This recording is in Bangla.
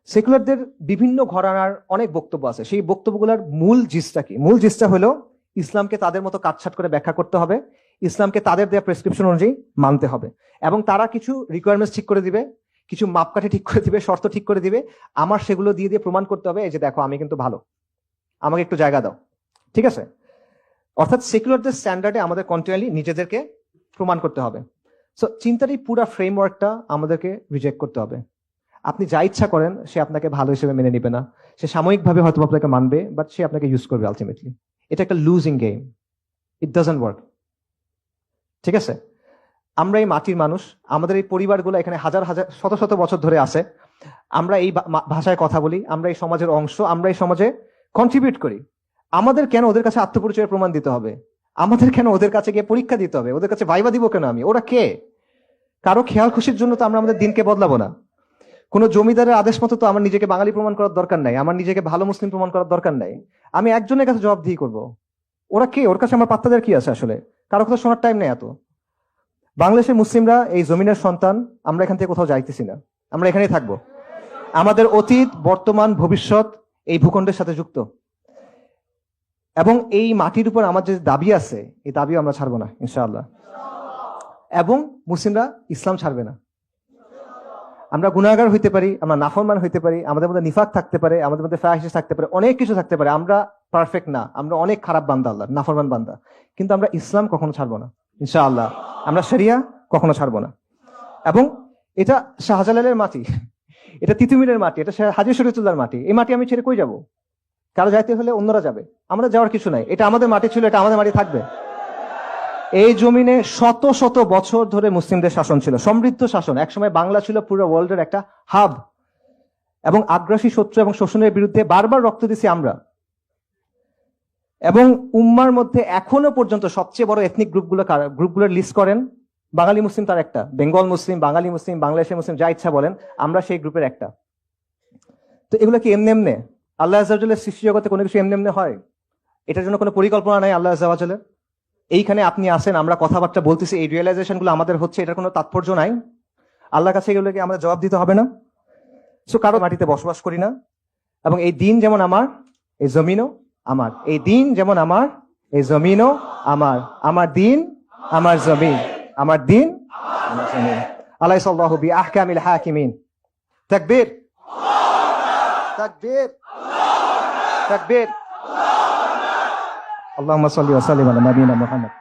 সেকুলারদের বিভিন্ন ঘরানার অনেক বক্তব্য আছে, সেই বক্তব্যগুলোর মূল জিসটা কি? মূল জিসটা হলো ইসলামকে তাদের মতো কাটছাট করে ব্যাখ্যা করতে হবে, ইসলামকে তাদের দেওয়া প্রেসক্রিপশন অনুযায়ী মানতে হবে, এবং তারা কিছু রিকোয়ারমেন্টস ঠিক করে দিবে, কিছু মাপকাঠি ঠিক করে দিবে, শর্ত ঠিক করে দিবে, আমার সেগুলো দিয়ে দিয়ে প্রমাণ করতে হবে এই যে দেখো আমি কিন্তু ভালো, আমাকে একটু জায়গা দাও। ঠিক আছে? অর্থাৎ সেকুলারদের স্ট্যান্ডার্ডে আমাদের কন্টিনিউয়ালি নিজেদেরকে প্রমাণ করতে হবে। সো চিন্তার এই পুরো ফ্রেমওয়ার্কটা আমাদেরকে রিজেক্ট করতে হবে। আপনি যা ইচ্ছা করেন সে আপনাকে ভালো হিসেবে মেনে নিবে না, সে সাময়িকভাবে হয়তো আপনাকে মানবে, বাট সে আপনাকে ইউজ করবে আলটিমেটলি। এটা একটা losing game, it doesn't work. ঠিক আছে? আমরা এই মাটির মানুষ, আমাদের এই পরিবারগুলো এখানে হাজার হাজার শত শত বছর ধরে আছে, আমরা এই ভাষায় কথা বলি, আমরা এই সমাজের অংশ, আমরা এই সমাজে কন্ট্রিবিউট করি। আমাদের কেন ওদের কাছে আত্মপরিচয়ের প্রমাণ দিতে হবে? আমাদের কেন ওদের কাছে গিয়ে পরীক্ষা দিতে হবে? ওদের কাছে ভাইবা দিব কেন আমি? ওরা কে? কারো খেয়াল খুশির জন্য তো আমরা আমাদের দিনকে বদলাবো না। কোনো জমিদারের আদেশ মতো তো আমার নিজেকে বাঙালি প্রমাণ করার দরকার নাই, আমার নিজেকে ভালো মুসলিম প্রমাণ করার দরকার নাই। আমি একজনের কাছে জবাবদিহি করব। ওরা কে? ওর কাছে আমার পাত্তা দেওয়ার কি আছে আসলে? কারো কথা শোনার টাইম নেই এত। বাংলাদেশের মুসলিমরা এই জমিনের সন্তান, আমরা এখান থেকে কোথাও যাইতেছি না, আমরা এখানেই থাকবো। আমাদের অতীত, বর্তমান, ভবিষ্যৎ এই ভূখণ্ডের সাথে যুক্ত, এবং এই মাটির উপর আমার যে দাবি আছে এই দাবিও আমরা ছাড়বো না ইনশাআল্লাহ। এবং মুসলিমরা ইসলাম ছাড়বে না। আমরা গুনাহগার হইতে পারি, আমরা নাফরমান হইতে পারি, আমাদের মধ্যে নিফাক থাকতে পারে, আমাদের মধ্যে ফাহিশ থাকতে পারে, অনেক কিছু থাকতে পারে, আমরা পারফেক্ট না, আমরা অনেক খারাপ বান্দা, আল্লাহ নাফরমান বান্দা, কিন্তু আমরা ইসলাম কখনো ছাড়বো না ইনশাআল্লাহ। আমরা শরিয়া কখনো ছাড়বো না। এবং এটা শাহজালালের মাটি, এটা তিতুমিরের মাটি, এটা হাজী শরীয়তুল্লাহর মাটি। এই মাটি আমি ছেড়ে কই যাব? কারো যাইতে হলে অন্যরা যাবে, আমরা যাওয়ার কিছু নাই। এটা আমাদের মাটি ছিল, এটা আমাদের মাটি থাকবে। এই জমিনে শত শত বছর ধরে মুসলিমদের শাসন ছিল, সমৃদ্ধ শাসন। একসময় বাংলা ছিল পুরো ওয়ার্ল্ডের একটা হাব, এবং আগ্রাসী শত্রু এবং শোষণের বিরুদ্ধে বারবার রক্ত দিছি আমরা। এবং উম্মার মধ্যে এখনো পর্যন্ত সবচেয়ে বড় এথনিক গ্রুপগুলোর লিস্ট করেন, বাঙালি মুসলিম তার একটা, বেঙ্গল মুসলিম, বাঙালি মুসলিম, বাংলাদেশের মুসলিম, যা ইচ্ছা বলেন, আমরা সেই গ্রুপের একটা। তো এগুলো কি এমনি এমনি? আল্লাহ আজ্জা ওয়া জাল্লের সৃষ্টি জগতে কোনো কিছু এমনি এমনি হয়? এটার জন্য কোনো পরিকল্পনা নাই আল্লাহ আজ্জা ওয়া জাল্লের? এইখানে আপনি আসেন, আমরা কথাবার্তা বলতেছি, এই রিয়েলাইজেশন গুলো আমাদের হচ্ছে, এটার কোনো তাৎপর্য নাই? আল্লাহর কাছে এগুলোকে আমাদের জবাব দিতে হবে না? সো কারো মাটিতে বসবাস করি না, এবং এই দিন যেমন আমার, এই জমিনও আমার। এই দিন যেমন আমার, এই জমিনও আমার। আমার দিন, আমার জমিন, আমার দিন, আমার জমিন। আলাইসাল্লাহু বিআহকামিল হাকিমিন। তাকবীর, তাকবীর, তাকবীর। আল্লাহুম্মা সাল্লি ওয়া সাল্লিম আলা নাবিয়িনা মুহাম্মদ।